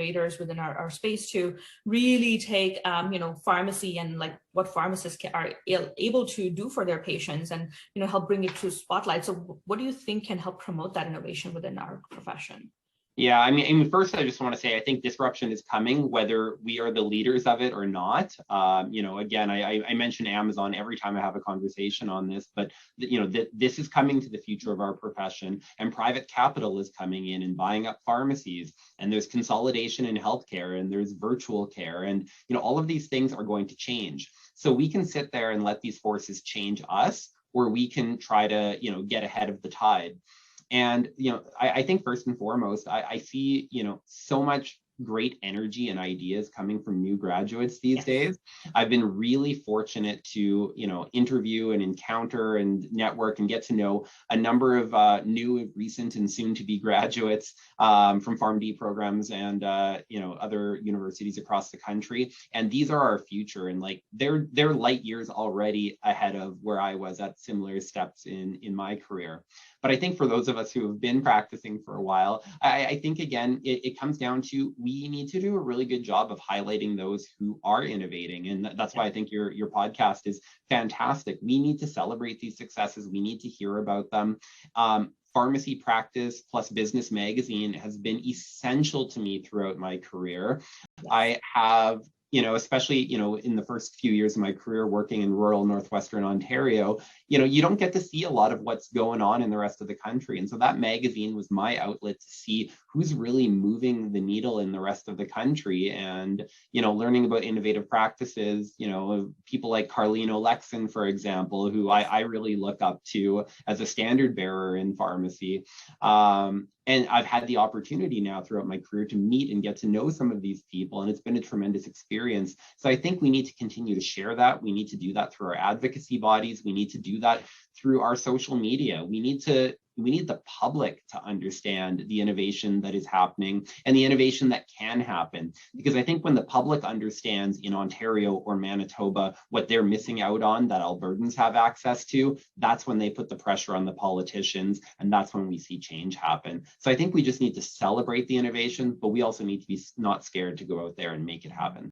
innovators within our space to really take, pharmacy and like what pharmacists are able to do for their patients and, help bring it to spotlight. So what do you think can help promote that innovation within our profession? Yeah, I mean, first, I just want to say I think disruption is coming, whether we are the leaders of it or not. Again, I mention Amazon every time I have a conversation on this, but this is coming to the future of our profession, and private capital is coming in and buying up pharmacies, and there's consolidation in healthcare, and there's virtual care, and all of these things are going to change. So we can sit there and let these forces change us, or we can try to get ahead of the tide. And, I think first and foremost, I see, so much great energy and ideas coming from new graduates these days. I've been really fortunate to, interview and encounter and network and get to know a number of new, recent, and soon-to-be graduates from PharmD programs and, other universities across the country. And these are our future. And like, they're light years already ahead of where I was at similar steps in my career. But I think for those of us who have been practicing for a while, I think, again, it comes down to we need to do a really good job of highlighting those who are innovating. And that's why I think your podcast is fantastic. We need to celebrate these successes. We need to hear about them. Pharmacy Practice plus Business Magazine has been essential to me throughout my career. I have especially, in the first few years of my career working in rural Northwestern Ontario, you don't get to see a lot of what's going on in the rest of the country. And so that magazine was my outlet to see who's really moving the needle in the rest of the country and, learning about innovative practices, people like Carlene Olexin, for example, who I really look up to as a standard bearer in pharmacy. And I've had the opportunity now throughout my career to meet and get to know some of these people, and it's been a tremendous experience. So I think we need to continue to share that. We need to do that through our advocacy bodies. We need to do that through our social media. We need the public to understand the innovation that is happening and the innovation that can happen. Because I think when the public understands in Ontario or Manitoba what they're missing out on that Albertans have access to, that's when they put the pressure on the politicians, and that's when we see change happen. So I think we just need to celebrate the innovation, but we also need to be not scared to go out there and make it happen.